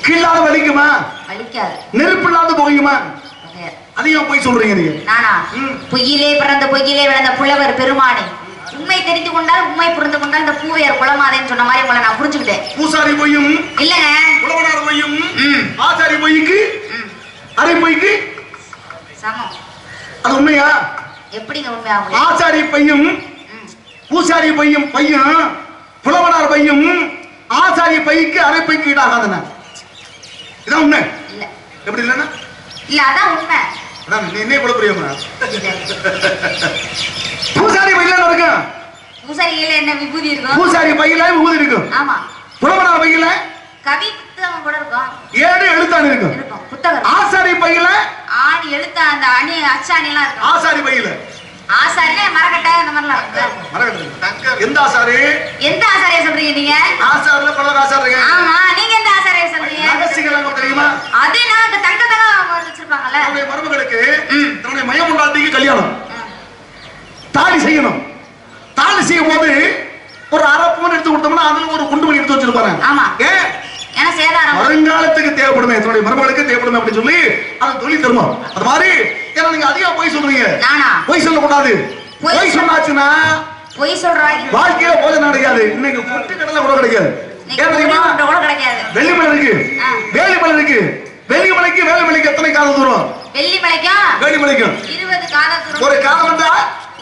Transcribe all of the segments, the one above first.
கில்லாத வலிக்குமா? வலிக்காது. நெருப்பு இல்லாத புகையுமா? அதையும் போய் சொல்றீங்க நீங்க. நானா பொய்யிலே பிறந்த பொய்யிலே விளந்த புலவர் பெருமானே, உண்மை தெரிந்து கொண்டால் உண்மை புரிந்து கொண்டால் இந்த பூவையர் குலமாதேன்னு சொன்ன மாதிரி உங்களை நான் புரிஞ்சுக்கிட்டேன். பூசாரி பொய்யும் இல்லங்க, புலவனார் பொய்யும் ஆசாரி பொய்க்கு அரை பொய்க்கு சமம். அது உண்மையா? எப்படிங்க உண்மையா? ஆசாரி பையும் பூசாரி பையும் பையும் புலவனார் பையும் ஆசாரி பைக்கு அரை பைக்கு ஈடாகாதுண்ணா. இதான் உண்மை. இல்ல எப்படி இல்லைன்னா? இல்ல அதான் உண்மை. அதான் என்ன கூட புரியுமா? பூசாரி பையில இருக்கும். பூசாரியில என்ன விபூதி இருக்கும்? பூசாரி பையில விபூதி இருக்கும். ஆமா. புலவனார் பையில கவி புத்தகம் கூட இருக்கும். 7 எழுத்தாணி இருக்கும். இருக்கும் புத்தகம். ஆசாரி பையில ஆணி எழுத்த அந்த அணி அச்சாணி எல்லாம் இருக்கும். ஆசாரி பையில ஆசாரில மரக்கட்டை அந்த மாதிரிலாம் இருக்கு. மரக்கட்டை எந்த ஆசாரி? எந்த ஆசாரியை சொல்றீங்க நீங்க? ஆசாரில பல ஆசாரி இருக்காங்க. ஆமா, நீங்க எந்த ஆசாரியை சொல்றீங்க? ரகசியங்கள் தெரியுமா? அதே நான் தங்கத்தெல்லாம் வச்சிருப்பாங்கல்ல. நம்முடைய மருமகளுக்கு நம்முடைய மயமுண்டாட்டிக்கு கல்யாணம் தாலி செய்யணும். தாலி செய்யும் போது ஒரு அரை பவுன் எடுத்து கொடுத்தோம்னா அதுல ஒரு குண்டு மணி எடுத்து வச்சிருப்பாங்க. ஆமா. ஏன்? ஏன்னா சேதாரம் வருங்காலத்துக்கு தேவைப்படுமே, என்னுடைய மருமகளுக்கு தேவைப்படுமே அப்படின்னு சொல்லி அது தொழில் தருமா. அது மாதிரி ஏன்னா நீங்க அதிகமா போய் சொல்றீங்க. நானா போய் சொல்லக்கூடாது. போய் சொன்னாச்சுன்னா போய் சொல்றாங்க வாழ்க்கையில போஜனம் கிடைக்காது. இன்னைக்கு பொட்டு கடலை கூட கிடைக்காது. கூட கிடைக்காது. வெள்ளிமலை இருக்கு, வேலிமலை இருக்கு. வெள்ளிமலைக்கு வேலிமலைக்கு எத்தனை காலம் தூரம்? வெள்ளிமலைக்கும் வேலிமலைக்கும் 20 காலம் தூரம். ஒரு காலம் வந்தா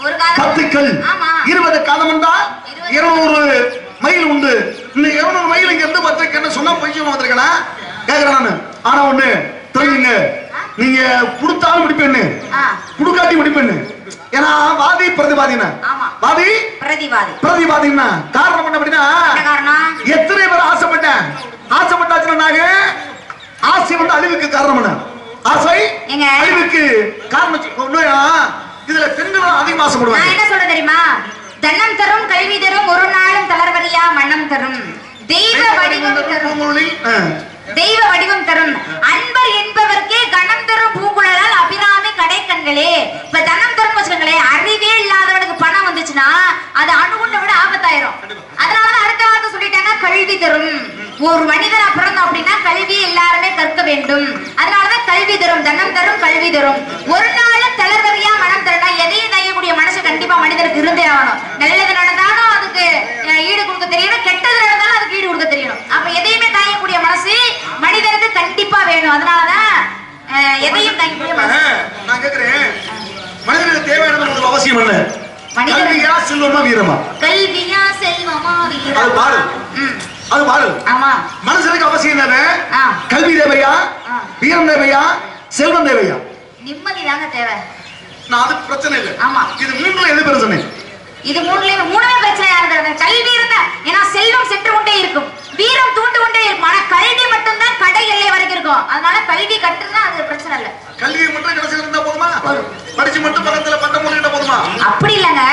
ஒரு காலம் 10 கல். 20 காலம் வந்தா 200 மைல் உண்டு. இந்த 200 மைல் இங்க இருந்து 10 என்ன சொன்னா போய் சொல்ல வந்திருக்கேனா கேக்குறேன் நானு. ஆனா ஒண்ணு தெரியுங்க, நீங்க கொடுத்தாலும் முடிப்பேன்னு குடுக்காட்டி முடிப்பேன்னு. ஏன்னா வாதி பிரதிவாதினா வாதி பிரதிவாதினா காரணம் என்ன அப்படின்னா எத்தனை பேர் ஆசைப்பட்டாச்சுன்னா ஆசை வந்து அழிவுக்கு காரணம் என்ன? ஆசை அழிவுக்கு காரணம். இதுல பெண்களும் அதிகமா ஆசைப்படுவாங்க. என்ன சொல்ற தெரியுமா? தன்னம் தரும் கல்வி தரும் ஒரு நாளும் தளர்வரியா மன்னம் தரும் தெய்வ வடிவம் தரும் தெய்வ வடிவம் தரும் அன்பர் என்பவர்க்கே கணம் தரும் பூங்குழலால் அபிராமி கடை கண்களே. இப்ப தனம் தரும் வச்சுக்கோங்களே, அறிவே இல்லாதவனுக்கு பணம் வந்துச்சுன்னா அது அணுகுண்டை விட ஆபத்தாயிரும். அதனாலதான் அடுத்த வார்த்தை சொல்லிட்டாங்க கல்வி தரும். ஒரு மனிதனா பிறந்தோம் அப்படின்னா கல்வி எல்லாருமே கற்க வேண்டும். அதனாலதான் கல்வி தரும், தன்னம் தரும், கல்வி தரும். ஒரு நாளும் தளர்வரியா மனம் தரனா எதையும் தையக்கூடிய மனசு கண்டிப்பா மனிதனுக்கு இருந்தே ஆகணும். நல்லது நடந்தாலும் அதுக்கு ஈடு கொடுக்க தெரியணும், கெட்டது நடந்தாலும் அதுக்கு ஈடு கொடுக்க தெரியணும். அப்ப எதையுமே தாயக்கூடிய மனசு மனிதனுக்கு கண்டிப்பா வேணும். அதனாலதான் எதையும் தாயக்கூடிய மனசு. நான் கேக்குறேன், மனிதனுக்கு தேவையான ஒரு அவசியம் என்ன? கல்வியா செல்வமா வீரமா? கல்வியா செல்வமா வீரமா? அது பாரு, அது பாரு. ஆமா, மனுஷனுக்கு அவசியம் என்ன? கல்வி தேவையா, வீரம் தேவையா, செல்வம் தேவையா? நிம்மதி தாங்க தேவை. நான் அது பிரச்சனை இல்லை. ஆமா, இது மூணுல எது பிரச்சனை? இது மூணுமே பிரச்சனை யாரு? கல்வி இருந்தா, ஏன்னா செல்வம் சென்று கொண்டே இருக்கும், வீரம் தூண்டு கொண்டே இருக்கும். ஆனா கல்வி மட்டும்தான் கடை எல்லை வரைக்கும் இருக்கும். அதனால கல்வி கட்டுறதுனா அது பிரச்சனை இல்ல. கல்வி மட்டும் கடைசியில் இருந்தா போதுமா? படிச்சு மட்டும் பக்கத்துல பட்டம் போட்டுட்டா போதுமா? அப்படி இல்லங்க.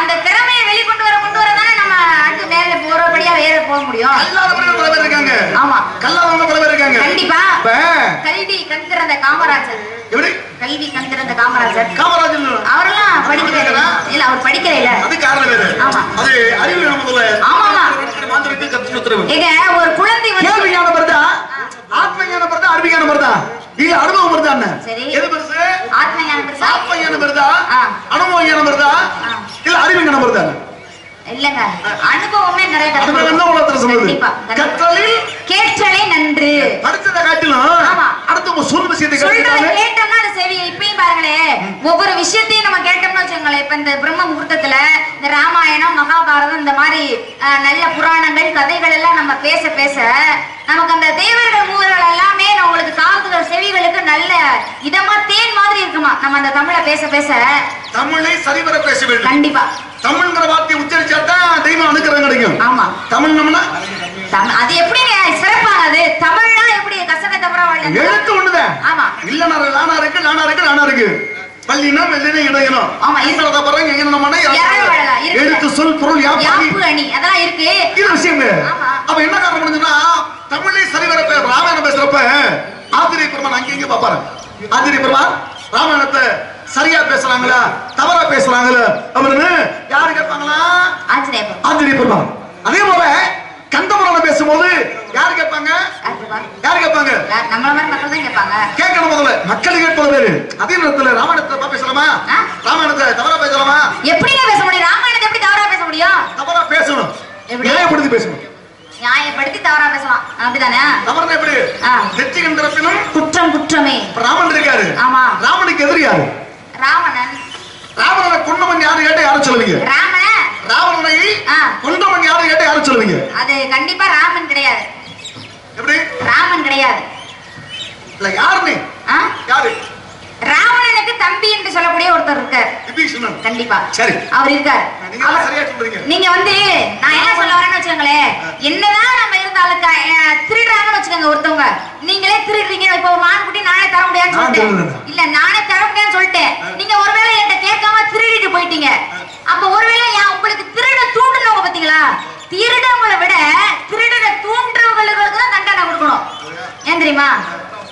அந்த திறமையை வெளிக்கொண்டு வரதானே நம்ம அடுத்து மேல போறபடியா வேற போக முடியும். எல்லாரும் பல பேர் இருக்காங்க. ஆமா, கல்லாதவங்க பல பேர் இருக்காங்க. கண்டிப்பா. கல்வி கண்திறந்த காமராஜர். எப்படி? கல்வி கண்திறந்த காமராஜர். காமராஜர் அவரெல்லாம் படிக்கவே இல்ல. இல்ல, அவர் படிக்கவே இல்ல. அது காரணம் வேற. ஆமா, அது அறிவு நமக்குள்ள. ஆமா, மாந்திரிக்கு கத்து உத்தரவு. ஏங்க ஒரு குழந்தை வந்து கேள்வியான வருதா, ஆத்மஞான வருதா, அறிவியான வருதா, இல்ல அனுபவம் வருதா? என்ன சரி, எது பெருசு? ஆத்மஞானம் பெருசா, ஆத்மஞானம் வருதா, அனுபவம் ஞானம் வருதா, இல்ல அறிவிஞானம் வருதா? இல்லங்க, அனுபவமே நிறைய கத்துறது. என்ன உலகத்துல சொல்லுது? கற்றலில் கேட்டலே நன்று. படிச்சத காட்டிலும் அடுத்து சொல் விஷயத்தை கேட்டோம்னா அது செவி. இப்பயும் பாருங்களே, ஒவ்வொரு விஷயத்தையும் நம்ம கேட்டோம்னா வச்சுக்கோங்களேன். இப்ப இந்த பிரம்ம முகூர்த்தத்துல இந்த ராமாயணம் மகாபாரதம் இந்த மாதிரி நல்ல புராணங்கள் கதைகள் எல்லாம் நம்ம பேச பேச நமக்கு அந்த தேவர்கள் மூவர்கள் எல்லாமே உங்களுக்கு காதுகள் செவிகளுக்கு நல்ல இதமா தேன் மாதிரி இருக்குமா. நம்ம அந்த தமிழை பேச பேச தமிழை சரிவர பேச வேண்டும். கண்டிப்பா தமிழ்ங்கிற வார்த்தையை உச்சரிச்சாதான் தெய்வம் அனுக்கிரகம் கிடைக்கும். ஆமா, தமிழ் நம்மனா அது எப்படிங்க சிறப்பானது? தமிழ்னா எப்படி கசட தவறா எழுத்து ஒண்ணுதான். ஆமா, இல்ல லானா இருக்கு பள்ளினா மெல்லினா இணையணும். ஆமா, இன்றத பாருங்க எங்கனமான எழுத்து சொல் பொருள் யாப்பு அணி அதெல்லாம் இருக்கு. இது விஷயம். அப்ப என்ன காரணம் பண்ணுதுன்னா தமிழை சரிவர ராமாயணம் பேசுறப்ப ஆசிரியர் பெருமான் அங்கங்க பாப்பாரு. ஆசிரியர் பெருமான் ராமாயணத்தை சரியா பேசுறாங்களா தவறா பேசுறாங்களா அப்படின்னு யாரு கேட்பாங்களா? ஆஞ்சநேயர் பெருமான். அதே போல கந்தபுராணம் பேசும்போது யாரு கேட்பாங்க? யாரு கேட்பாங்க? நம்மள மாதிரி மக்கள் தான் கேட்பாங்க. கேட்கணும் முதல்ல. மக்கள் கேட்பது வேறு. அதே நேரத்துல ராமாயணத்தை தப்பா பேசலாமா? ராமாயணத்தை தவறா பேசலாமா? எப்படிங்க பேச முடியும்? ராமாயணத்தை எப்படி தவறா பேச முடியும்? தவறா பேசணும். நியாயப்படுத்தி பேசணும். நியாயப்படுத்தி தவறா பேசலாம். அப்படிதானே? தவறுனா எப்படி? நெற்றிகன் தரப்பிலும் குற்றம் குற்றமே. ராமன் இருக்காரு. ஆமா. ராமனுக்கு எதிரி யாரு? ராவணன். ராவணனை கொண்டவன் யாரு கேட்ட யாரும் சொல்லுவீங்க? ராவணனை கொண்டவன் யாரு கேட்ட யாரும் சொல்லுவீங்க? அது கண்டிப்பா ராமன் கிடையாது. எப்படி? ராமன் கிடையாது. இல்ல யாரு? யாரு? ராவணனுக்கு தம்பி என்று சொல்லக்கூடிய ஒருத்தர் இருக்கார். விபீஷணன். கண்டிப்பா. சரி. அவர் இருக்கார். நீங்க சரியா சொல்றீங்க. நீங்க வந்து நான் என்ன சொல்ல வரேன்னு வச்சுக்கோங்களேன். என்னதான் நம்ம இருந்தாலும் திருடுறாங்கன்னு வச்சுக்கோங்க ஒருத்தவங்க. நீங்களே திருடுறீங்க. இப்போ மான்குட்டி நானே தர முடியாதுன்னு சொல்லிட்டேன். இல்ல நானே தர முடியாதுன்னு சொல்லிட்டேன். நீங்க ஒருவேளை என்கிட்ட கேட்காம திருடிட்டு போயிட்டீங்க. அப்ப ஒருவேளை உங்களுக்கு திருட தூண்டுனவங்க பாத்தீங்களா? திருடவங்களை விட திருடனை தூண்டுறவங்களுக்கு தான் தண்டனை கொடுக்கணும். ஏன் தெரியுமா?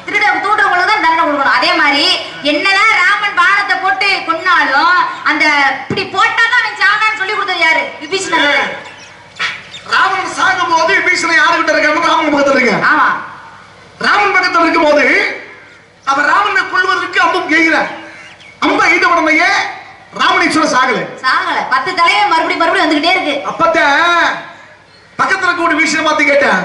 திருட தூண்டுறவங்களுக்கு தான் தண்டனை கொடுக்கணும். அதே மாதிரி என்னதான் ராமன் பானத்தை போட்டு கொன்னாலும் அந்த இப்படி போட்டாதான் அவன் சாகான்னு சொல்லி கொடுத்தது யாரு? விபீஷணன். ராவணன் சாகும் போது விபீஷணன் யாருகிட்ட இருக்காங்க? ராமன் பக்கத்துல இருக்க. ஆமா. ராமன் பக்கத்துல இருக்கும் போது அவ ராவணனை கொல்வதற்கு அம்பும் கேட்கிறார். அம்ப ஈட்ட உடனேயே ராமணேஸ்வரர் சாகல. 10 தலையை மறுபடியும் வந்துகிட்டே இருக்கு. அப்பதான் பக்கத்துல கூட விஷயம் பார்த்து கேட்டேன்.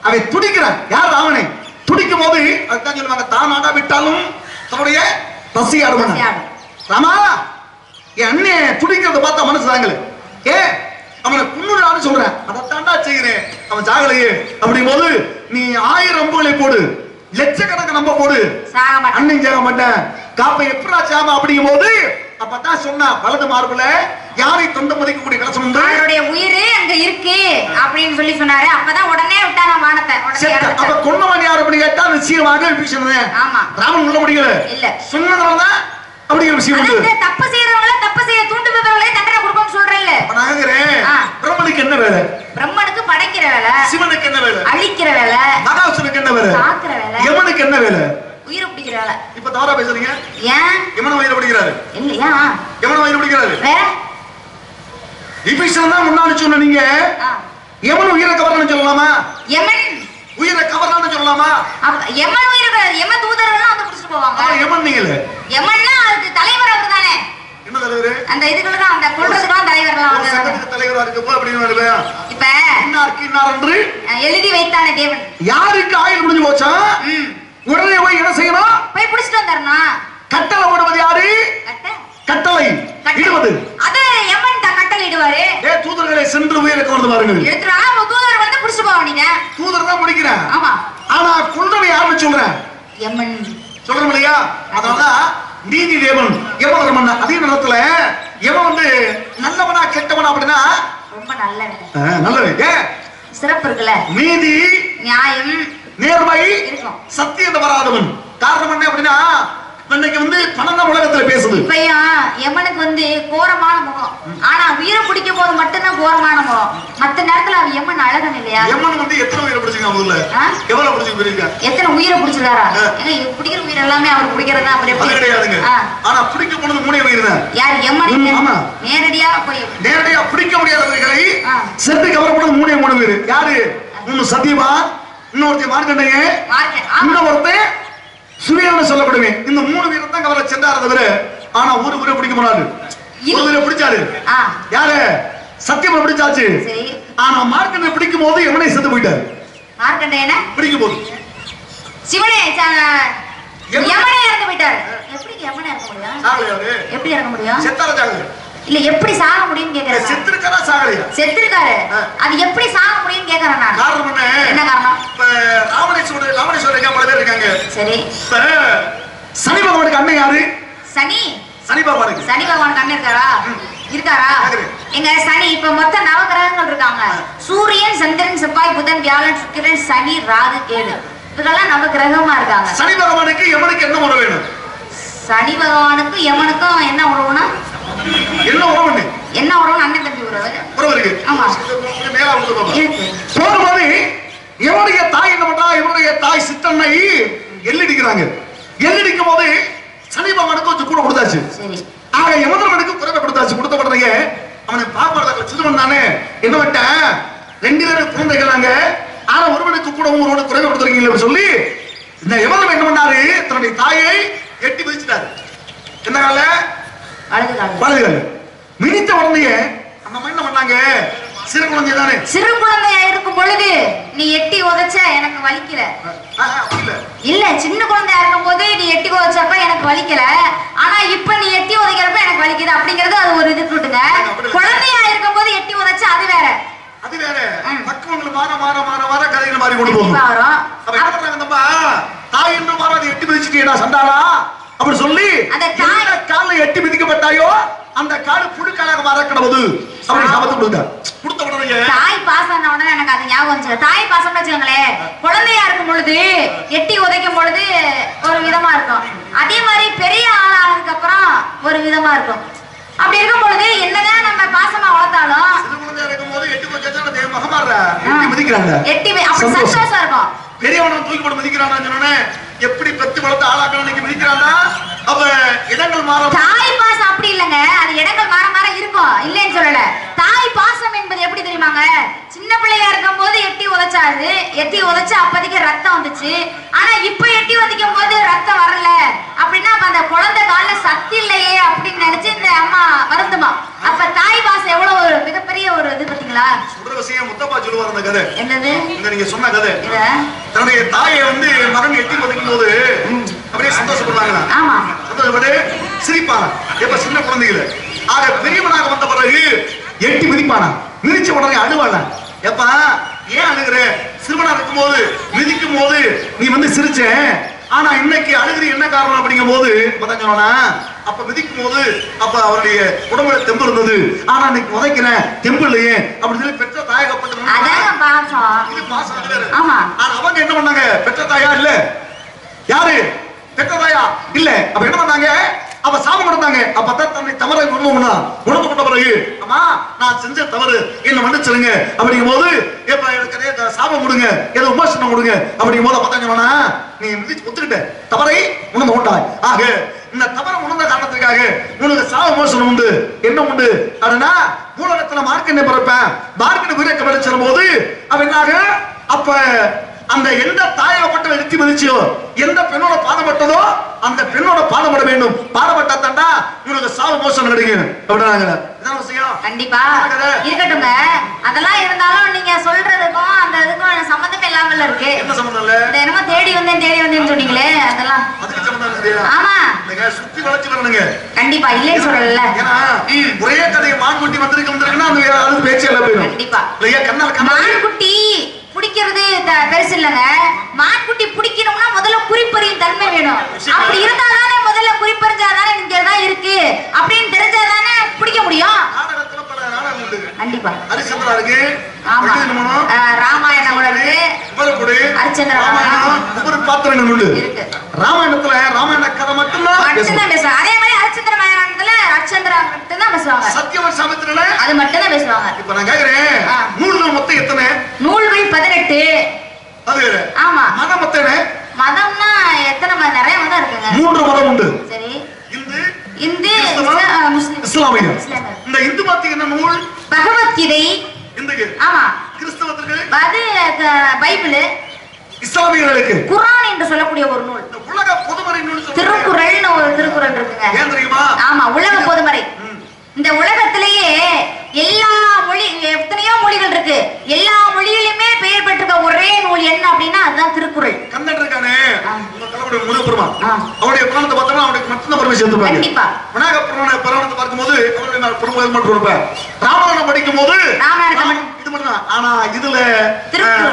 அவன் துடிக்கிறான். யார்? ராவணை துடிக்கும் போது அதுதான் சொல்லுவாங்க, தான் ஆடா விட்டாலும் தன்னுடைய பசி ஆடுவாங்க. ராமா என் அண்ணே துடிக்கிறத பார்த்தா மனசு தாங்கல. அவனை குன்னுறான்னு சொல்றேன். அதைத்தாண்டா செய்கிறேன். அவன் சாகலையே. அப்படிங்கும் போது நீ 1000 அம்புகளை போடு, லட்சக்கணக்கு நம்ப போடு, அண்ணன் சாக மாட்டேன். காப்பை எப்படா சாம? அப்படிங்கும் போது அப்பதான் சொன்னா வலது மார்புல யாரை தொண்ட மதிக்கக்கூடிய கலசம் உண்டு, அவருடைய உயிரே அங்க இருக்கு அப்படின்னு சொல்லி சொன்னாரு. அப்பதான் உடனே விட்டாங்க வானத்தை. அப்ப கொன்னவன் யார் அப்படி கேட்டா நிச்சயமாக விபீஷணன். ஆமா. ராமன் உள்ள முடியல. இல்ல சொன்னதாலதான் அப்படிங்கிற விஷயம் உண்டு. தப்பு செய்யறவங்கள தப்பு செய்ய தூண்டுபவர்களே தண்டனை கொடுக்கணும்னு சொல்றேன்ல. நான் கேக்குறேன், பிரம்மனுக்கு என்ன வேலை? பிரம்மனுக்கு படைக்கிற வேலை. சிவனுக்கு என்ன வேலை? அழிக்கிற வேலை. மகாசுரனுக்கு என்ன வேலை? காக்குற வேலை. யமனுக்கு என்ன வேலை? உயிரை பிடிக்கிற வேலை. இப்ப தவறா பேசுறீங்க. ஏன்? யமன உயிரை பிடிக்கிறாரு. இல்லையா? யமன உயிரை பிடிக்கிறாரு. வேற விபீஷணன் தான் முன்னாடி சொன்ன. நீங்க யமன் உயிரை கவர்றான்னு சொல்லலாமா? யமன் உயிரை கவர்றான்னு சொல்லலாமா? யமன் உயிரை யம தூதர்கள்லாம் வந்து பிடிச்சிட்டு போவாங்க. யமன் நீங்களே. யமன்னா அதுக்கு தலைவர் அவர் தானே. என்ன தலைவர்? அந்த இதுகளுக்கு அந்த கொல்றதுக்கு தலைவர்லாம் வந்து சட்டத்துக்கு தலைவரா இருக்கப்போ அப்படின்னு வருது. இப்ப இன்னாருக்கு இன்னார் என்று எழுதி வைத்தானே தேவன். யாருக்கு ஆயுள் முடிஞ்சு போச்சா உடனே போய் என்ன செய்யணும்? போய் பிடிச்சிட்டு வந்துடணும். கட்டளை போடுவது யாரு? கட்டளை இடுவது அது யமன் தான் கட்டளை இடுவாரு. தூதர்களை சென்று உயிரை கவர்ந்து பாருங்கள். எடுத்துறா தூதர் வந்து பிடிச்சு போவீங்க. தூதர் தான் முடிக்கிறேன். ஆமா. ஆனா கொல்றவன் யாருன்னு சொல்றேன்? யமன் சொல்றோம் இல்லையா? அதனால நீதி தேவன் யமதர்மன். அதே நேரத்துல யமன் வந்து நல்லவனா கெட்டவனா அப்படின்னா ரொம்ப நல்லவன். நல்லவன். சிறப்பு இருக்குல்ல. நீதி நியாயம் நேர்மை இருக்கும். சத்தியத்தை வராதவன். காரணம் என்ன அப்படின்னா இன்னைக்கு வந்து பணம் தான் உலகத்துல பேசுது. இப்பயும் யமனுக்கு வந்து கோரமான முகம். ஆனா உயிரை பிடிக்கும் போது மட்டும்தான் கோரமான முகம். மத்த நேரத்துல அவன் யமன் அழகன் இல்லையா? யமன் வந்து எத்தனை உயிரை பிடிச்சிருக்கான் முதல்ல? எவ்வளவு பிடிச்சிருக்கீங்க? எத்தனை உயிரை பிடிச்சிருக்காரா? பிடிக்கிற உயிர் எல்லாமே அவர் பிடிக்கிறதா? அப்படி கிடையாதுங்க. ஆனா பிடிக்க போனது 3 உயிர் தான். யார்? யமன். நேரடியா போய் நேரடியா பிடிக்க முடியாதவர்களை செத்து கவரப்பட்டது 3 உயிர். யாரு? ஒன்னு சத்தியமா, இன்னொருத்தன் மார்க்கண்டையன், இன்னொருத்தன் சுரியன்னு சொல்லப்படுவேன். இந்த 3 பேரும் தான் கவலை சென்றாரத தவிர ஆனா ஒரு உயிரை பிடிக்க முடியாது. ஒரு உயிரை பிடிச்சாரு. யாரு? சத்தியமா பிடிச்சாச்சு. ஆனா மார்க்கண்டை பிடிக்கும் போது யமனை செத்து போயிட்டாரு. மார்க்கண்டையன பிடிக்கும் போது சிவனே யமனை இறந்து போயிட்டாரு. எப்படி யமனை இறக்க முடியும்? சாகலையா? எப்படி இறக்க முடியும்? செத்தார சாகல. இல்ல எப்படி சாக முடியும்னு கேக்குறேன். செத்துருக்காரா சாகலையா? செத்துருக்காரு. அது எப்படி சாக முடியும்னு கேக்குறேன் நான். காரணம் என்ன காரணம்? இப்ப ராமணேஸ்வரர் பல பேர் இருக்காங்க. சரி. இப்ப சனி பகவானுக்கு அண்ணன் யாரு? சனி பகவானுக்கு. சனி பகவானுக்கு அண்ணன் இருக்காரா? எங்க சனி இப்ப மொத்தம் 9 கிரகங்கள் இருக்காங்க. சூரியன், சந்திரன், செவ்வாய், புதன், வியாழன், சுக்கிரன், சனி, ராகு, கேது. இதெல்லாம் 9 கிரகமா இருக்காங்க. சனி பகவானுக்கு யமனுக்கு என்ன உறவு வேணும்? சனி பகவானுக்கும் யமனுக்கும் என்ன உறவுனா? என்ன உறவு? என்ன உறவு? அண்ணன் தம்பி உறவு இருக்கு. ஆமா. மேல இருக்கு. போகும்போது இவனுடைய தாய் என்ன பண்றா? இவனுடைய தாய் சித்தன்னை எல்லடிக்கிறாங்க. எல்லடிக்கும் போது சனி பகவானுக்கு கொஞ்சம் கூட கொடுத்தாச்சு. சரி. ஆக யமதர்மனுக்கு குறைவை கொடுத்தாச்சு. கொடுத்த உடனே அவனை பாப்பாடுறாங்க. சிறுவன் தானே என்ன விட்ட 2 பேரும் குழந்தைகளாங்க. ஆனா ஒருவனுக்கு கூட ஒருவனை குறைவுபடுத்துறீங்க சொல்லி இந்த எவ்வளவு என்ன பண்ணாரு, தன்னுடைய தாயை எட்டி மிதிச்சிட்டாரு. என்ன கால வலது கால மிதித்த உடனே அந்த மாதிரி என்ன பண்ணாங்க, சிறு குழந்தை தானே, சிறு குழந்தையா இருக்கும் பொழுது நீ எட்டி உதைச்ச எனக்கு வலிக்கல. இல்ல சின்ன குழந்தையா இருக்கும் போது நீ எட்டி உதைச்சப்ப எனக்கு வலிக்கல, ஆனா இப்ப நீ எட்டி உதைக்கிறப்ப எனக்கு வலிக்குது அப்படிங்கறது அது ஒரு இது விட்டுங்க. குழந்தையா இருக்கும் போது எட்டி உதைச்சா அது வேற, அது வேற. பக்குவங்கள் மாற மாற மாற மாற கதையில மாறி கொண்டு போகும். அப்ப என்ன பண்றாங்க, நம்ம தாய் என்று மாற அதை எட்டி மிதிச்சிட்டீடா சண்டாளா அப்படி சொல்லி அந்த கால எட்டி மிதிக்கப்பட்டாயோ அந்த காடு புழுக்காலாக மாற கிடவுது அப்படி சமத்து கொடுங்க. கொடுத்த உடனே தாய் பாசம் உடனே எனக்கு அது ஞாபகம் வந்துச்சு. தாய் பாசம் வச்சுக்கோங்களேன், குழந்தையா இருக்கும் பொழுது எட்டி உதைக்கும் பொழுது ஒரு விதமா இருக்கும், அதே மாதிரி பெரிய ஆளானதுக்கு அப்புறம் ஒரு விதமா இருக்கும். அப்படி இருக்கும் பொழுது என்னதான் நம்ம பாசமா வளர்த்தாலும் எட்டி அப்படி சந்தோஷம் இருக்கும். பெரியவனை தூக்கி போட்டு மிதிக்கிறான்னு எப்படி பெத்து வளர்த்து ஆளாக்கணும் நீங்க மிதிக்கிறான்னா அப்ப இடங்கள் மாற. தாய் பாசம் அப்படி இல்லைங்க, அது இடங்கள் மாற மாற இருக்கும், இல்லைன்னு சொல்லல. தாய் பாசம் என்பது எப்படி தெரியுமாங்க, சின்ன பிள்ளையா இருக்கும் போது எட்டி உதைச்சாரு, எட்டி உதைச்சு அப்போதைக்கு ரத்தம் வந்துச்சு. ஆனா இப்ப எட்டி உதைக்கும் போது ரத்தம் வரல அப்படின்னா அப்ப அந்த குழந்தை கால சக்தி இல்லையே அப்படின்னு நினைச்சு இந்த அம்மா வருந்துமா. அப்ப தாய் பாசம் எவ்வளவு ஒரு மிகப்பெரிய ஒரு இது பாத்தீங்களா. சொல்ற விஷயம் முத்தப்பா சொல்லுவார் அந்த கதை. என்னது இந்த நீங்க சொன்ன கதை, தன்னுடைய தாயை வந்து மகன் எட்டி உதைக்கும் போது அப்படியே சந்தோஷப்படுவாங்களா. ஆமா, சந்தோஷப்பட்டு சிரிப்பாங்க எப்ப சின்ன குழந்தைகள. ஆக பெரியவனாக வந்த பிறகு எட்டி மிதிப்பானா, மிதிச்ச உடனே அழுவான. எப்ப ஏன் அழுகிற, சிறுவனா இருக்கும் போது மிதிக்கும் போது நீ வந்து சிரிச்ச, ஆனா இன்னைக்கு அழுகிற என்ன காரணம் அப்படிங்கும் போது அப்ப மிதிக்கும் போது அப்ப அவருடைய உடம்புல தெம்பு இருந்தது, ஆனா இன்னைக்கு உதைக்கிற தெம்பு இல்லையே அப்படின்னு சொல்லி பெற்ற தாயகப்பட்ட அவங்க என்ன பண்ணாங்க, பெற்ற தாயா இல்ல யாரு பெற்ற தாயா இல்ல, அப்ப என்ன பண்ணாங்க, அப்ப சாபம் கொடுத்தாங்க. அப்பதான் தன்னை தவறை உணவு கொண்ட பிறகு அம்மா நான் செஞ்ச தவறு என்ன மன்னிச்சிருங்க அப்படிங்கும் போது எப்ப எனக்கு சாபம் கொடுங்க, ஏதோ உபாசனம் கொடுங்க அப்படிங்கும் போது பார்த்தா நீ மிதிச்சு ஒத்துக்கிட்ட தவறை உணர்ந்து கொண்டாய். ஆக இந்த தவறை உணர்ந்த காரணத்துக்காக உனக்கு சாப மோசனம் உண்டு. என்ன உண்டு அப்படின்னா மூலகத்துல மார்க்கெட்டை பிறப்பேன், மார்க்கெட் வீரக்க படிச்சிடும் போது அவ என்னாக அப்ப அந்த எந்த தாயகப்பட்ட எட்டி மதிச்சியோ, எந்த பெண்ணோட பாதப்பட்டதோ அந்த பெண்ணோட பாதப்பட வேண்டும். பாதப்பட்டா தாண்டா இவனுக்கு சாவு மோசம் கிடைக்கும் அப்படின்னாங்க. கண்டிப்பா இருக்கட்டுங்க. அதெல்லாம் இருந்தாலும் நீங்க சொல்றதுக்கும் அந்த இதுக்கும் சம்பந்தமே இல்லாமல இருக்கு. என்ன சம்பந்தம் இல்ல, என்னமோ தேடி வந்தேன்னு சொன்னீங்களே அதெல்லாம் அதுக்கு சம்பந்தம் இல்லையா. ஆமா, நீங்க சுத்தி வளைச்சு வரணுங்க. கண்டிப்பா இல்லையே சொல்லல. ஏன்னா ஒரே கதையை மான்குட்டி வந்திருக்குன்னா அது பேச்சு எல்லாம் போயிடும். கண்டிப்பா இல்லையா. கண்ணால் மான்குட்டி பிடிக்கிறது பெருசு இல்லைங்க, மான்குட்டி பிடிக்கணும்னா முதல்ல குறிப்பறியும் தன்மை வேணும். அப்படி இருந்தாதானே முதல்ல குறிப்பறிஞ்சாதானே இங்கதான் இருக்கு அப்படின்னு தெரிஞ்சாதானே பிடிக்க முடியும். கண்டிப்பா ஹரிச்சந்திரா இருக்கு, ராமாயணம் இருக்கு, ஹரிச்சந்திரா பாத்திரங்கள் உண்டு. ராமாயணத்துல ராமாயண கதை மட்டும்தான் பேசுவாங்க. அதே மாதிரி ஹரிச்சந்திர மாயணத்துல ஹரிச்சந்திரா மட்டும் தான் பேசுவாங்க. சத்தியவன் சாமித்திரன அது மட்டும் தான் பேசுவாங்க. இப்ப நான் கேக்குறேன், நூல்கள் மொத்தம் எத்தனை? நூல்கள் 18. அது ஆமா. மதம் எத்தனை? மதம்னா எத்தனை நிறைய மதம் இருக்குங்க. 3 மதம் உண்டு. சரி, இந்து முஸ்லிம் இஸ்லாமியம். இந்த இந்து மதத்துக்கு என்ன நூல்? பகவத்கீதை. இந்துக்கு ஆமா. கிறிஸ்தவத்துக்கு அது பைபிள். இஸ்லாமியர்களுக்கு குர்ஆன் என்று சொல்லக்கூடிய ஒரு நூல். உலக பொதுமறை நூல் திருக்குறள்னு ஒரு திருக்குறள் இருக்குங்க. ஏன் தெரியுமா? ஆமா, உலக பொதுமறை. இந்த உலகத்திலேயே எல்லா மொழி எத்தனையோ மொழிகள் இருக்கு, எல்லா மொழியிலுமே பெயர் பெற்றிருக்க ஒரே நூல் என்ன அப்படின்னா அதுதான் திருக்குறள். கண்ணன் இருக்கானே உங்க தலைவருடைய முருகப்பெருமான், அவருடைய புராணத்தை பார்த்தா அவனுக்கு மட்டும்தான் பெருமை சேர்த்துப்பாங்க. கண்டிப்பா விநாயகர் புராணத்தை பார்க்கும்போது அவருடைய பெருமை மட்டும் இருப்பேன். ராமாயணம் படிக்கும் போது இது மட்டும். ஆனா இதுல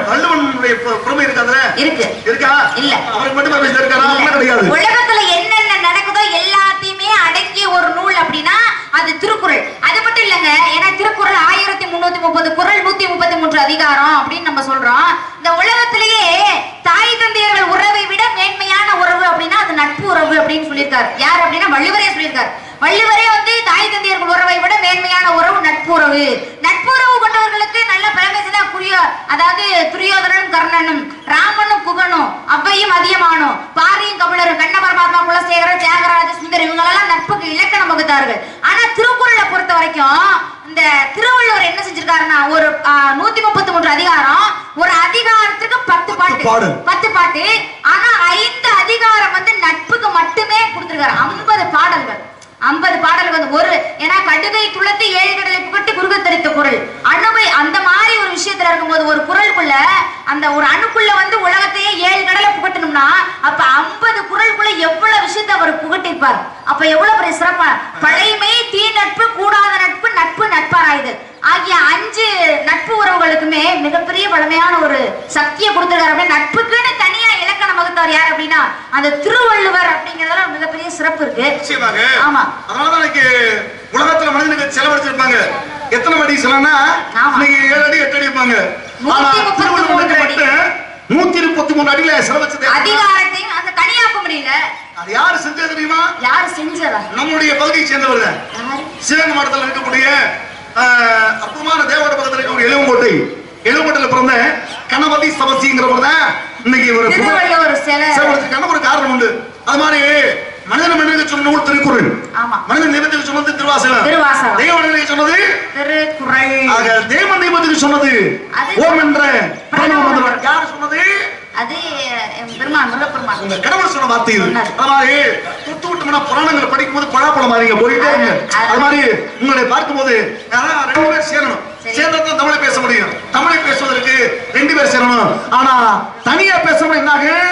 வள்ளுவனுடைய பெருமை இருக்காதுல இருக்கா? இல்ல, அவருக்கு மட்டும் பெருமை இருக்கா? கிடையாது. உலகத்துல என்னென்ன நடக்குதோ எல்லாத்தையுமே அடக்கிய ஒரு நூல் அப்படின்னா அது திருக்குறள். அது மட்டும் இல்லங்க, ஏன்னா திருக்குறள் 1330 குறள், 133 அதிகாரம் அப்படின்னு நம்ம சொல்றோம். இந்த உலகத்திலேயே தாய் தந்தையர்கள் உறவை விட மேன்மையான உறவு அப்படின்னா அது நட்பு உறவு அப்படின்னு சொல்லியிருக்காரு. யார் அப்படின்னா வள்ளுவரே சொல்லியிருக்காரு. வள்ளுவரே வந்து தாய் தந்தையர்கள் உறவை விட மேன்மையான உறவு நட்புறவு. நட்புறவு கொண்டவர்களுக்கு நல்ல பழமைதான் அதாவது துரியோதனனும் கர்ணனும், ராமனும் குகனும், அவ்வையும் அதியமானும், பாரியும் கபிலரும், கண்ண பரமாத்மா, குலசேகரன், தியாகராஜ சுந்தர் இவங்களெல்லாம் நட்புக்கு இலக்கணம் வகுத்தார்கள். ஆனா திருக்குறளை பொறுத்த வரைக்கும் இந்த திருவள்ளுவர் என்ன செஞ்சிருக்காருன்னா ஒரு 133 அதிகாரம், ஒரு அதிகாரத்துக்கு 10 பாட்டு. ஆனா 5 அதிகாரம் வந்து நட்புக்கு மட்டுமே கொடுத்திருக்காரு. 50 பாடல்கள் வந்து ஒரு ஏன்னா கடுகை துளத்து 7 கடலை புகட்டி குறுக தரித்த குறள் அணுவை அந்த மாதிரி ஒரு விஷயத்துல இருக்கும்போது ஒரு குறளுக்குள்ள அந்த ஒரு அணுக்குள்ள வந்து உலகத்தையே 7 கடலை புகட்டணும்னா அப்ப 50 குறளுக்குள்ள எவ்வளவு விஷயத்தை அவர் புகட்டிருப்பார். அப்ப எவ்வளவு பெரிய சிறப்பா பழைமை, தீ நட்பு, கூடாத நட்பு, நட்பு நட்பாராயுது ஆகிய 5 நட்பு உறவுகளுக்குமே மிகப்பெரிய பழமையான ஒரு சக்தியை கொடுத்திருக்காரு. நட்புக்குன்னு தனியா இலக்கணம் வகுத்தவர் யார் அப்படின்னா அந்த திருவள்ளுவர் அப்படிங்கறதுல மிகப்பெரிய சிறப்பு இருக்கு. ஆமா, அதனாலதான் இன்னைக்கு உலகத்துல மனிதனுக்கு செலவழிச்சிருப்பாங்க. எத்தனை அடி செலவுனா இன்னைக்கு 7 அடி 8 அடி இருப்பாங்க. 133 அடியில செலவச்சது அதிகாரத்தையும் அந்த தனியாக்க முடியல. அது யாரு செஞ்சது தெரியுமா? யாரு செஞ்சதா? நம்முடைய பகுதியை சேர்ந்தவர்கள். சிவகங்கை மாவட்டத்தில் இருக்கக்கூடிய அற்புதமான தேவட பக்கத்தில் இருக்கக்கூடிய எழுவங்கோட்டையில பிறந்த கணபதி சபசிங்கிறவர் தான் இன்னைக்கு ஒரு ஒரு காரணம் உண்டு. அது மாதிரி மனிதனுக்கு சொன்ன நூல் திருக்குறள், மனிதன் தெய்வத்துக்கு சொன்னது திருவாசகம், தெய்வனுக்கு சொன்னது திருக்குறள், தெய்வ தெய்வத்துக்கு சொன்னது ஓம் என்ற யார் சொன்னது? அது பெருமான் முருகப்பெருமான் உங்க கடவுள் சொன்ன வார்த்தை இது. அது மாதிரி தொட்டு விட்டோம்னா புராணங்களை படிக்கும்போது பழாப்பழம் மாதிரிங்க போயிட்டே இருங்க. அது மாதிரி உங்களை பார்க்கும்போது 2 பேர் சேரணும். சேர்ந்ததான் தமிழை பேச முடியும். தமிழை பேசுவதற்கு 2 பேர் சேரணும். ஆனா தனியா பேசணும் என்ன ஆகும்?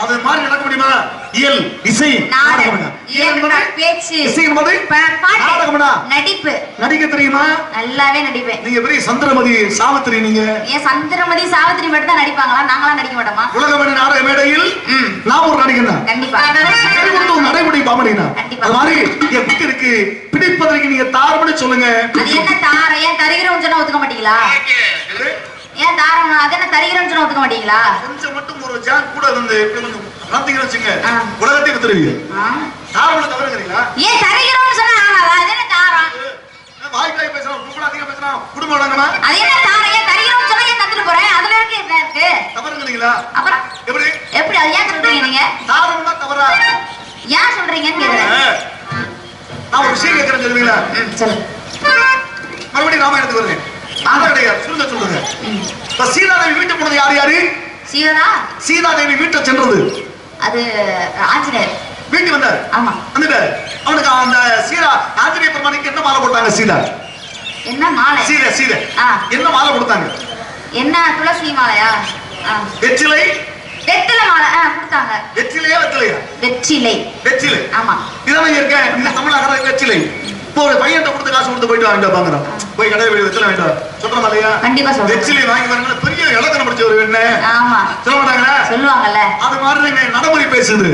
அது மாதிரி நடக்க முடியுமா? இயல், இசை, நாடகம், பேச்சு, இசை என்பது நாடகம்னா நடிப்பு. நடிக்க தெரியுமா? நல்லாவே நடிப்பேன். நீங்க பெரிய சந்திரமதி சாவித்திரி. நீங்க ஏன் சந்திரமதி சாவித்திரி மட்டும் தான் நடிப்பாங்களா? நாங்களாம் நடிக்க மாட்டோமா? உலகமணி நாடக மேடையில் நான் ஒரு நடிகன் தான். கண்டிப்பா நடைமுறை பாமணினா அது மாதிரி என் புத்திருக்கு பிடிப்பதற்கு நீங்க தாரம்னு சொல்லுங்க. அது என்ன தார? ஏன் தருகிறோம் சொன்னா ஒத்துக்க மாட்டீங்களா? ஏன் தாரம்? அது என்ன தருகிறோம் சொன்னா ஒத்துக்க மாட்டீங்களா? கொஞ்சம் மட்டும் ஒரு ஜான் கூட இருந்து நடத்தீங்கன்னு வச்சுங்க, உலகத்தை வித்துருவீங்க. தாரம்னு தவறுங்கிறீங்களா? ஏன் தருகிறோம் சொன்னா அது என்ன தாரம்? வாய்க்காய் பேசலாம், ரொம்ப அதிகம் பேசலாம், குடும்பம் வழங்கமா? அது என்ன தாரம்? ஏன் தருகிறோம் சொன்னா ஏன் தந்துட்டு போறேன்? அதுல இருக்கு என்ன இருக்கு? தவறுங்கிறீங்களா? அப்புறம் எப்படி அது ஏன் சொல்றீங்க நீங்க? தாரம்னா தவறா? ஏன் சொல்றீங்கன்னு கேக்குறேன். நான் ஒரு விஷயம் கேட்கறேன், சொல்லுவீங்களா? சொல்லுங்க. மறுபடியும் ராமாயணத்துக்கு வருவேன். சொல்லுங்க. சீதாதேவி வீட்டுக்கு போனது யாரு? சீதாதேவி வீட்டை சென்றது அது ஆஞ்சநேயர் வீட்டு வந்தார். ஆமா, வந்துட்டாரு. அவனுக்கு அந்த சீதா ஆஞ்சநேய பெருமானுக்கு என்ன மாலை போட்டாங்க? சீதா என்ன மாலை? சீதை என்ன மாலை கொடுத்தாங்க? என்ன துளசி மாலையா? வெற்றிலை மாலை கொடுத்தாங்க. வெற்றிலையா வெற்றிலை? ஆமா, இதான் இருக்க இந்த தமிழக வெற்றிலை. இப்போ ஒரு பையன்ட்ட கொடுத்து காசு கொடுத்து போயிட்டு வாங்கிட்டு பாக்குறோம். போய் கடை வெற்றிலை வாங்கிட்டு சொல்றோம் இல்லையா? கண்டிப்பா சொல்றேன். வெற்றிலை வாங்கி வரங்க பெரிய இலக்கணம் படிச்ச ஒரு என்ன? ஆமா, சொல்ல மாட்டாங்களா? சொல்லுவாங்கல்ல. அது மாதிரி நடைமுறை பேசுது.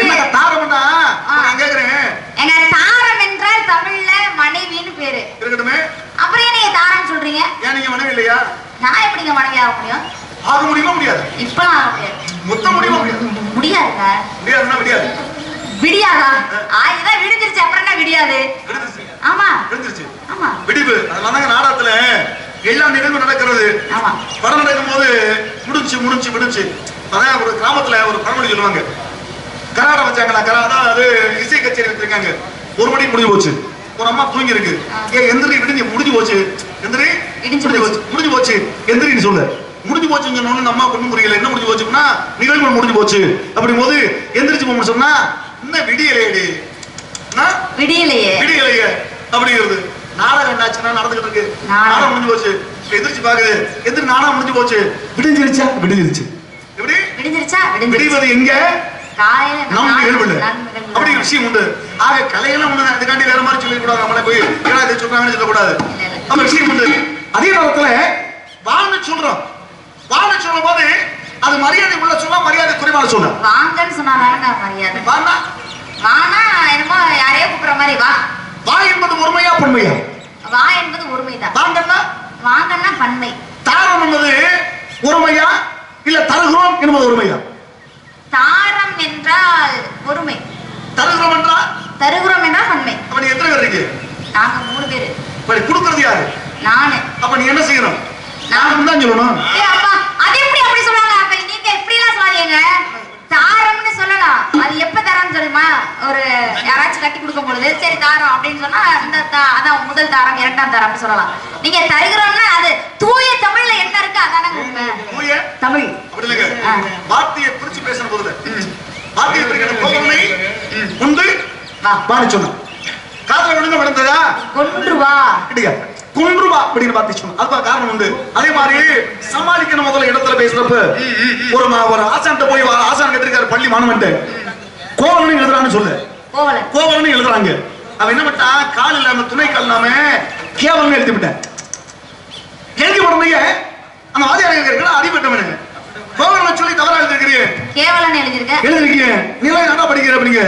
என்ன தாரம்னா நான் கேக்குறேன். எங்க தாரம் என்றால் தமிழ்ல மனைவின்னு பேரு இருக்கட்டுமே. அப்புறம் ஏன் நீங்க தாரம் சொல்றீங்க? ஏன் நீங்க மனைவி இல்லையா? நான் எப்படிங்க மனைவி ஆக முடியும்? ஆக முடியுமா? முடியாது. இப்பலாம் ஆக முடியாது. மொத்தம் முடியுமா? முடியாதுங்க. முடியாது. விடியாதா? ஆயிதான் விடிஞ்சிருச்சு. அப்புறம் என்ன விடியாது? ஆமா, விடிஞ்சிருச்சு. ஆமா, விடிவு. அதனால நாடகத்துல எல்லா நிகழ்வு நடக்கிறது. ஆமா, படம் நடக்கும் போது முடிஞ்சு அதான் ஒரு கிராமத்துல ஒரு பழமொழி சொல்லுவாங்க. கராடம் வச்சாங்களா? அதாவது இசை கச்சேரி வச்சிருக்காங்க. 1 மணிக்கு முடிஞ்சு போச்சு. ஒரு அம்மா தூங்கி இருக்கு. எந்திரி விடுங்க, முடிஞ்சு போச்சு. எந்திரி முடிஞ்சு போச்சு. எந்திரின்னு சொல்லு. முடிஞ்சு போச்சுன்னு சொன்ன அம்மா பொண்ணு புரியல. என்ன முடிஞ்சு போச்சுன்னா நிகழ்வு முடிஞ்சு போச்சு. அப்படி போது எந்திரிச்சு போகணும்னு சொன்னா இன்னும் விடியலையே அப்படிங்கிறது. நாடகம் என்னாச்சுன்னா நடந்துகிட்டு இருக்கு. நாடகம் முடிஞ்சு போச்சு. எந்திரிச்சு பாக்குது. எந்திரி நாடகம் முடிஞ்சு போச்சு. விடிஞ்சிருச்சு. எப்படி விடிவது எங்க? நம்ம நிகழ்வுல அப்படி விஷயம் உண்டு. ஆக கலையெல்லாம் ஒண்ணு. அதுக்காண்டி வேற மாதிரி சொல்லக்கூடாது. நம்மளே போய் இதை சொல்றாங்கன்னு சொல்லக்கூடாது. அந்த விஷயம் உண்டு. அதே நேரத்துல வாழ்ந்து சொல்றோம் போது அது மரியாதை உள்ள சொல்ல, மரியாதை குறைவான சொல்ல. வாங்கன்னு சொன்னாங்க மரியாதை. வானா என்னமோ யாரையோ கூப்பிடுற மாதிரி. வா என்பது ஒருமையா பன்மையா? வா என்பது ஒருமைதான். வாங்கன்னா பன்மை. தாரம் என்பது ஒருமையா இல்ல தருகிறோம் என்பது ஒருமையா? தாரம் என்றால் ஒருமை. தருகிறோம் என்றால் பன்மை. அப்ப நீ எத்தனை பேர் இருக்கு? நாங்க 3 பேரு. அப்படி கொடுக்கிறது யாரு? நானு. அப்ப நீ என்ன செய்யணும்? நான் தான் சொல்லணும். அப்பா அது எப்படி அப்படி சொல்றாங்க? அப்ப நீங்க எப்படி எல்லாம் சொல்லாதீங்க. தாரம்னு சொல்லலாம். அது எப்ப தரம்னு சொல்லுமா? ஒரு யாராச்சும் கட்டி கொடுக்கும் பொழுது சரி தாரம் அப்படின்னு சொன்னா அதான் முதல் தாரம் இரண்டாம் தாரம் அப்படி சொல்லலாம். நீங்க தருகிறோம்னா அது தூய தமிழ்ல என்ன இருக்கு அதானே உண்மை. தூய தமிழ் அப்படி இல்லைங்க. வார்த்தையை பிரிச்சு பேசணும் போது வார்த்தையை பிரிக்கிற கோவனை உண்டு பாடி சொன்னா காதல விழுங்க விழுந்ததா கொன்றுவா இல்லையா கொன்றுவா அப்படின்னு பார்த்து சொன்னோம். அதுக்கு காரணம் உண்டு. அதே மாதிரி சமாளிக்கணும் முதல்ல இடத்துல பேசுறப்ப ஒரு ஆசான்ட்ட போய் ஆசான் கேட்டிருக்காரு பள்ளி மாணவன்ட்டு கோவலன்னு எழுதுறான்னு சொல்லு கோவலன்னு எழுதுறாங்க. அவன் என்ன பண்ணிட்டான் கால் இல்லாம துணை கால் இல்லாம கேவலன்னு எழுதி விட்டேன். எழுதி உடனே அந்த வாதியார் அடிபட்டவனு கோவலன்னு சொல்லி தவறா எழுதிருக்கிறேன் கேவலன்னு எழுதிருக்கேன் நீலாம் என்ன படிக்கிற அப்படிங்க.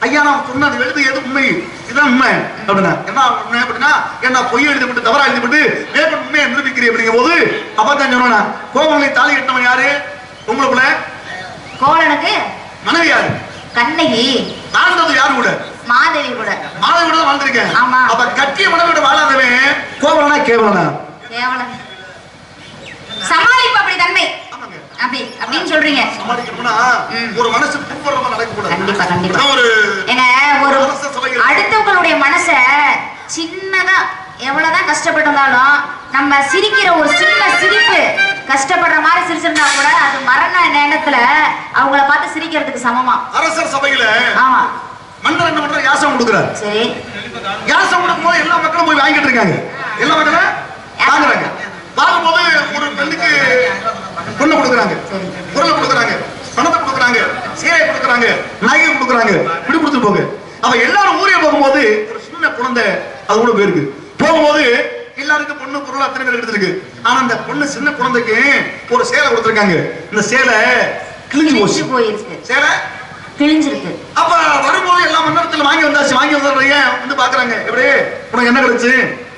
ஐயா நான் சொன்னது எழுதியது உண்மை இதுதான் உண்மை அப்படின்னா என்ன உண்மை அப்படின்னா என்ன பொய் எழுதிவிட்டு தவறா எழுதிவிட்டு மேற்கொண்டு உண்மையை நிரூபிக்கிறேன் அப்படிங்கும் போது அப்பதான் சொன்னா கோவலனை தாலி கட்டவன் யாரு உங்களுக்குள்ள கோவலனுக்கு மனைவி யாரு கண்ணகி வாழ்ந்தது யாரு கூட மாதேவி கூட தான் வாழ்ந்திருக்கேன். அப்ப கட்டிய மனைவியோட வாழாதவன் கோவலனா கேவலனா கேவலன் சமாளிப்பு அப்படி தன்மை அப்படி அப்படின்னு சொல்றீங்க. சமாளிக்கணும்னா ஒரு மனசு புண்படுறமா நடக்க கூடாது. கண்டிப்பா கண்டிப்பா ஒரு அடுத்தவங்களுடைய மனச சின்னதா எவ்வளவுதான் கஷ்டப்பட்டிருந்தாலும் நம்ம சிரிக்கிற ஒரு சின்ன சிரிப்பு கஷ்டப்படுற மாதிரி சிரிச்சிருந்தா கூட அது மரண நேரத்துல அவங்கள பார்த்து சிரிக்கிறதுக்கு சமமா. அரசர் சபையில ஆமா மன்னர் என்ன பண்ற யாசம் கொடுக்குறாரு. சரி யாசம் கொடுக்கும் போது எல்லா மக்களும் போய் வாங்கிட்டு இருக்காங்க. எல்லா மக்களும் வாங்குறாங்க. வாங்கும்போது ஒரு பெண்ணுக்கு பொண்ணை கொடுக்குறாங்க பொருளை கொடுக்குறாங்க பணத்தை கொடுக்குறாங்க சீரை கொடுக்குறாங்க நகை கொடுக்குறாங்க இப்படி கொடுத்துட்டு போங்க. அவ எல்லாரும் ஊரே போகும்போது ஒரு சின்ன குழந்தை அது கூட போயிருக்கு. போகும்போது எல்லாருக்கும் பொண்ணு பொருள் அத்தனை பேர் எடுத்துருக்கு. ஆனா அந்த பொண்ணு சின்ன குழந்தைக்கு ஒரு சேலை கொடுத்துருக்காங்க. இந்த சேலை கிழிஞ்சு போயிருக்கு. சேலை கிழிஞ்சிருக்கு. அப்ப வரும்போது எல்லா மன்னரத்துல வாங்கி வந்தாச்சு. வாங்கி வந்தா வந்து பாக்குறாங்க எப்படி உனக்கு என்ன கிடைச்சு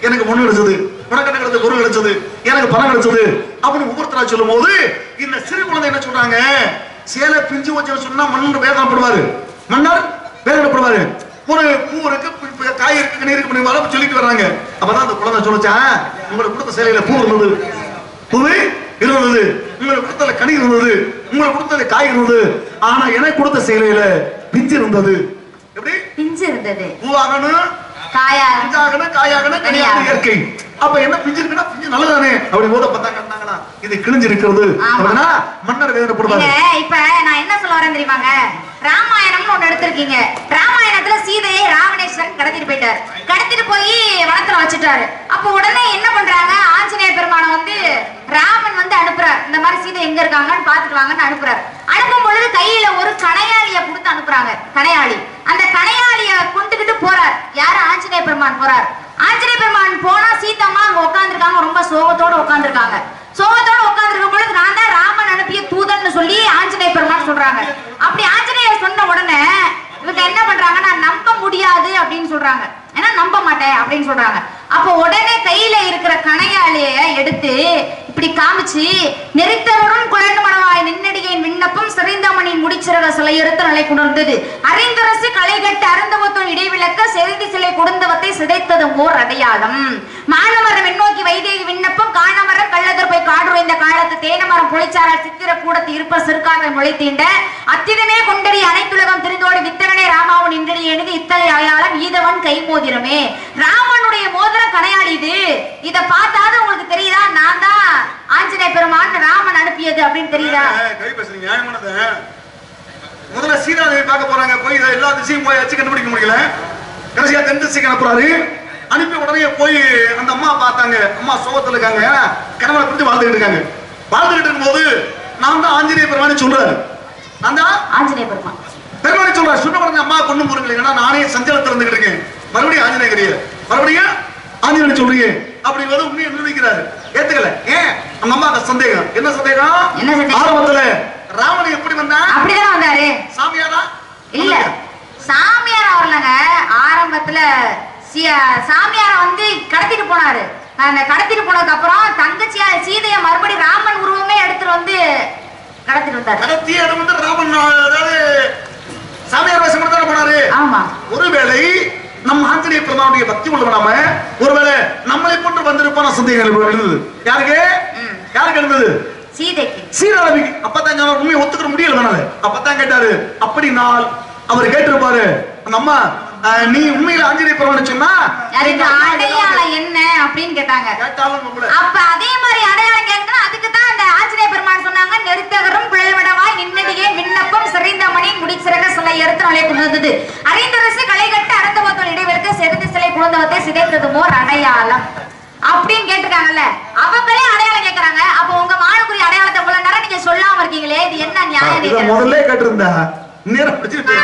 எனக்கு பொண்ணு கிடைச்சது உனக்கு என்ன கிடைச்சது பொருள் கிடைச்சது எனக்கு பணம் கிடைச்சது அப்படின்னு ஒவ்வொருத்தரா சொல்லும் போது இந்த சிறு குழந்தை என்ன சொல்றாங்க சேலை பிஞ்சு வச்சு சொன்னா மன்னர் வேதனைப்படுவாரு. மன்னர் வேதனைப்படுவாரு. ஒரு பூ இருக்கு காய் இருக்கு நீர் இருக்கு வர சொல்லிட்டு வர்றாங்க. அப்பதான் அந்த குழந்தை சொல்லிச்சா உங்களுக்கு கொடுத்த சேலையில பூ இருந்தது பூவு இருந்தது உங்களுக்கு கொடுத்தல கனி இருந்தது உங்களுக்கு கொடுத்தது காய் இருந்தது ஆனா எனக்கு கொடுத்த சேலையில பிஞ்சு இருந்தது. எப்படி பிஞ்சு இருந்தது பூவாகணும் காயாகணும் கனியாகணும் இயற்கை. அப்ப என்ன பிஞ்சு இருக்குன்னா பிஞ்சு நல்லதானே அப்படி போத பார்த்தா கண்டாங்களா இது கிழிஞ்சு இருக்கிறது அப்படின்னா மன்னர் வேதனைப்படுவாங்க. இப்ப நான் என்ன சொல்ல வரேன் தெரியுமாங்க ராமாயணம்னு ஒண்ணு எடுத்திருக்கீங்க. ராமாயணத்துல சீதையை ராவணேஸ்வரன் கடத்திட்டு போயிட்டாரு. கடத்திட்டு போய் வனத்துல வச்சுட்டாரு. அப்ப உடனே என்ன பண்றாங்க ஆஞ்சநேய பெருமானை வந்து ராமன் வந்து அனுப்புறாரு. இந்த மாதிரி சீதை எங்க இருக்காங்கன்னு பாத்துட்டு வாங்கன்னு அனுப்புறாரு. அனுப்பும் பொழுது கையில ஒரு கணையாளிய கொடுத்து அனுப்புறாங்க. கணையாளி அந்த கணையாளிய கொண்டுகிட்டு போறார். யாரு ஆஞ்சநேய பெருமான் போறார். ஆஞ்சநேய பெருமான் போனா சீதாமா அங்க உட்காந்துருக்காங்க. ரொம்ப சோகத்தோட உட்காந்துருக்காங்க. சோகத்தோட உட்காந்துருக்கும் பொழுது நான் தான் ராமன் அனுப்பிய தூதன்னு சொல்லி ஆஞ்சநேய பெருமான் சொல்றாங்க. அப்படி ஆஞ்சநேயர் சொன்ன உடனே இவங்க என்ன பண்றாங்க நான் நம்ப முடியாது அப்படின்னு சொல்றாங்க. ஏன்னா நம்ப மாட்டேன் அப்படின்னு சொல்றாங்க. அப்போ உடனே கையில இருக்கிற கணையாளிய எடுத்து இப்படி காமிச்சு நெறித்தவரும் குழந்தை மனவாய் நின்னடியின் விண்ணப்பம் சிறைந்தமணின் முடிச்சிறக சிலை எடுத்து நிலை கொண்டிருந்தது. அறிந்தரசு களைகட்டு அருந்தவத்தோடு இடைவிளக்க செறிந்து சிலை கொடுந்தவத்தை சிதைத்தது ஓர் அடையாளம். மானமரம் எண்ணோக்கி வைதேகி விண்ணப்பம் காணமரம் கள்ளதர் போய் காடுரைந்த காலத்து தேனமரம் பொழிச்சாரால் சித்திர கூடத்து இருப்ப சிறுக்காக முளைத்தீண்ட அத்திதமே கொண்டறி அனைத்துலகம் திருந்தோடு வித்தகனே ராமாவன் இன்றடி எழுதி இத்தகைய அடையாளம் ஈதவன் கை மோதிரமே. ராமனுடைய மோதிரம் கணையாளி இது. இத பார்த்தாது உங்களுக்கு தெரியுதா நான் தான் ஆஞ்சநேய பெருமான் ராமன் அனுப்பியது அப்படின்னு தெரியுதா? முதல்ல சீதாதேவி பார்க்க போறாங்க. போய் எல்லா திசையும் போய் அச்சு கண்டுபிடிக்க முடியல. கடைசியா தென் திசைக்கு அனுப்புறாரு. அனுப்பி உடனே போய் அந்த அம்மா பார்த்தாங்க. அம்மா சோகத்துல இருக்காங்க. கணவனை குறித்து வாழ்ந்துகிட்டு இருக்காங்க. வாழ்ந்துகிட்டு இருக்கும்போது நான் தான் ஆஞ்சநேய பெருமானு சொல்றாரு. நான் தான் ஆஞ்சநேய பெருமான் பெருமானு சொல்றாரு. சொன்ன உடனே அம்மா பொண்ணு போறீங்களா நானே சஞ்சலத்துல இருந்துகிட்டு இருக்கேன். மறுபடியும் ஆஞ்சநேயர் மறுபடியும் ஆஞ்சநேயர் சொல்றீங்க அப்படி வந்து உண்மையை நிரூபிக்கிறாரு. ஏத்துக்கல. ஏன் அந்த அம்மாக்கு சந்தேகம். என்ன சந்தேகம்? ஆரம்பத்துல ராவணன் எப்படி வந்தா அப்படிதான் வந்தாரு. சாமியாரா இல்ல சாமியாரா வரலங்க. ஆரம்பத்துல சாமியார வந்து கடத்திட்டு போனாரு. அந்த கடத்திட்டு போனதுக்கு அப்புறம் தங்கச்சியா சீதைய மறுபடியும் ராமன் உருவமே எடுத்துட்டு வந்து கடத்திட்டு வந்தாரு. கடத்திய இடம் வந்து ராமன் அதாவது சாமியார் வேஷம் தான் போனாரு. ஆமா. ஒருவேளை நம்ம ஆஞ்சநேய பெருமானுடைய பக்தி உள்ளவனாம ஒருவேளை நம்மளை போன்று வந்திருப்பான சந்தேகங்கள் எழுந்தது. யாருக்கு யாருக்கு எழுந்தது? சீதைக்கு. சீதாதேவிக்கு. அப்பதான் உண்மையை ஒத்துக்கிற முடியல. அப்பதான் கேட்டாரு. அப்படி நாள் அவர் கேட்டிருப்பாரு அந்த அம்மா நீ உண்மையில ஆஞ்சநேய பெருமான் சொன்னா அடையாளம் என்ன அப்படின்னு கேட்டாங்க. அப்ப அதே மாதிரி அடையாளம் கேட்கணும். அதுக்கு தான் அந்த ஆஞ்சநேய பெருமான் சொன்னாங்க, நெருத்தகரும் குழல்வடவாய் நின்னடியே விண்ணப்பம் சிறைந்தமணி முடிச்சிறக சிலை எடுத்து கொண்டது அறிந்தரசு களைகட்டு அறந்தவத்தோடு இடைவெடுத்து செருந்த சிலை புலந்தவத்தை சிதைத்ததுமோ அடையாளம் அப்படின்னு கேட்டிருக்காங்கல்ல. அவங்களே அடையாளம் கேட்கறாங்க. அப்ப உங்க மானுக்குரிய அடையாளத்தை இவ்வளவு நேரம் நீங்க சொல்லாம இருக்கீங்களே, இது என்ன நியாயம்? முதல்ல கேட்டிருந்தா நேரம் பிடிச்சிட்டு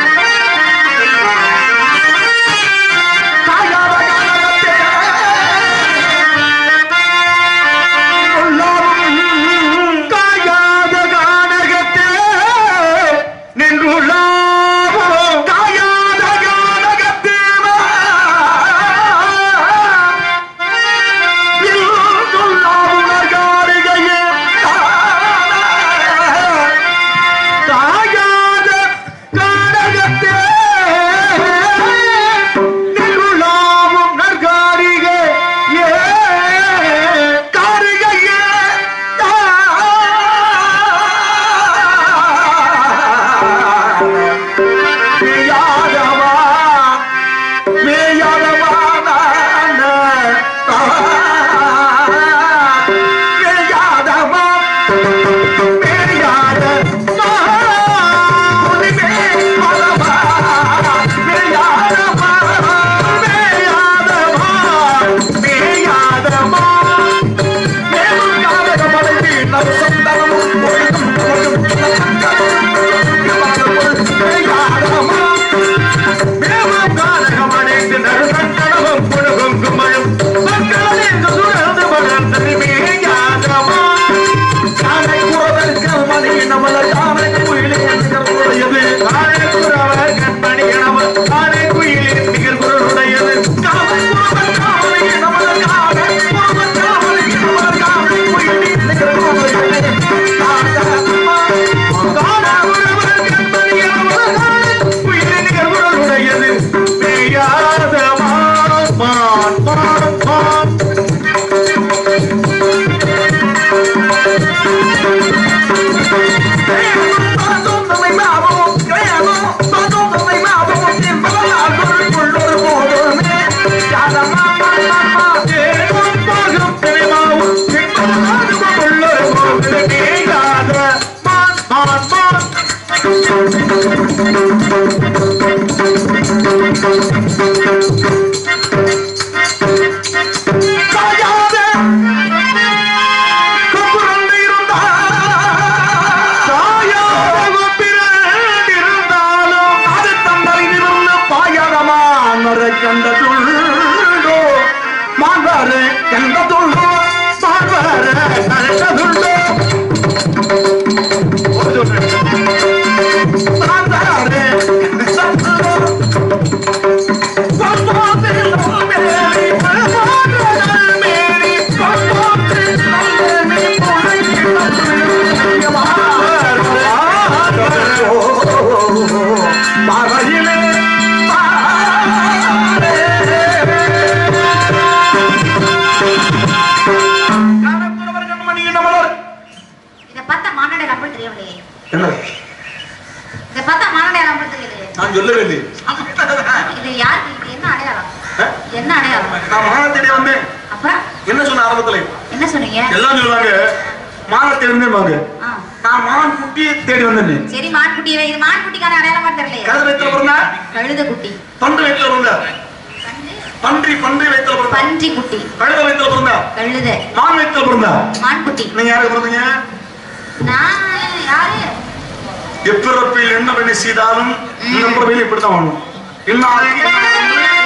எப்பிறப்பில் என்ன பண்ணி செய்தாலும் இந்த பிறவியில் இப்படித்தான் வாழணும்.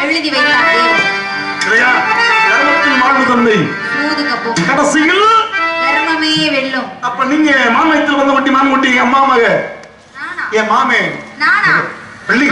எழுதி கடைசியில் தர்மமே வெல்லும். அப்ப நீங்க மாமயத்தில் வந்து வட்டி மான்குட்டி அம்மா மக என் மாமே பள்ளி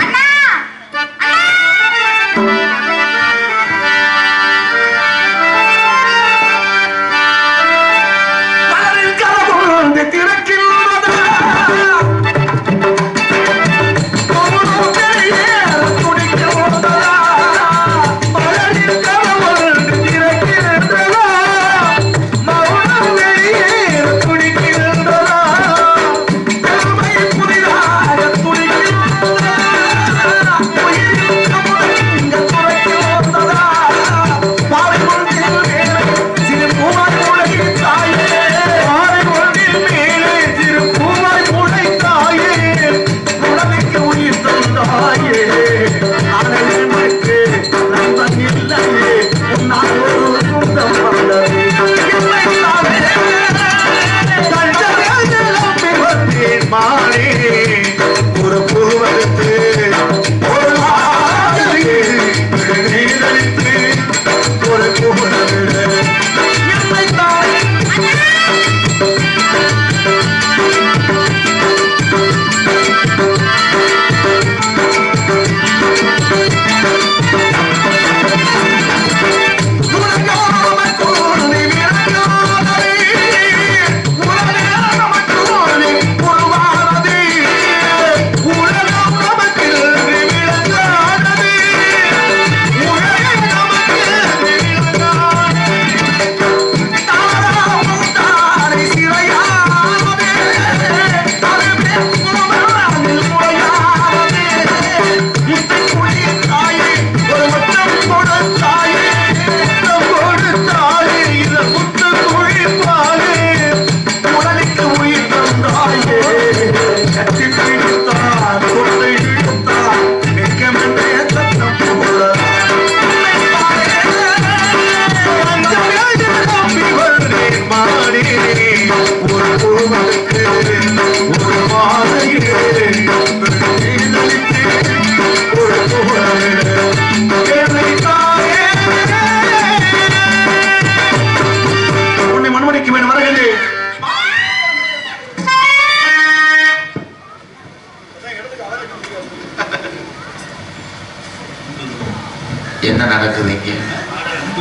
என்ன நடக்குது இங்க?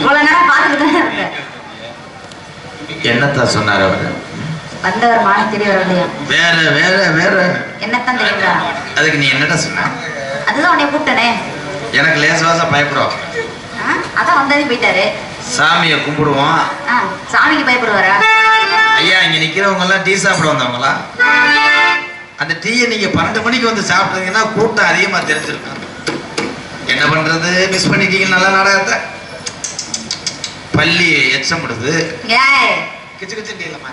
இவ்வளவு நேரம் பார்த்துட்டு தான் இருக்க. என்னத்தான் சொன்னார் அவரு? வந்தவர் மானம் தெரிய வரலையா? வேற வேற வேற என்னத்தான் தெரியுங்களா? அதுக்கு நீ என்னடா சொன்ன? அதுதான் உன்னை கூப்பிட்டனே. எனக்கு லேசுவாசா பயப்படுறோம். அதான் வந்ததே போயிட்டாரு. சாமியை கும்பிடுவோம். சாமிக்கு பயப்படுவாரா? ஐயா இங்க நிக்கிறவங்க எல்லாம் டீ சாப்பிட வந்தவங்களா? அந்த டீயை நீங்க 12 மணிக்கு வந்து சாப்பிட்டீங்கன்னா கூட்டம் அதிகமா தெரிஞ்சிருக்கும். என்ன பண்றது, மிஸ் பண்ணிட்டீங்க நல்ல நாடகத்தை. பள்ளி எச்சம் விடுது. கிச்சு கிச்சு டீ இல்லமா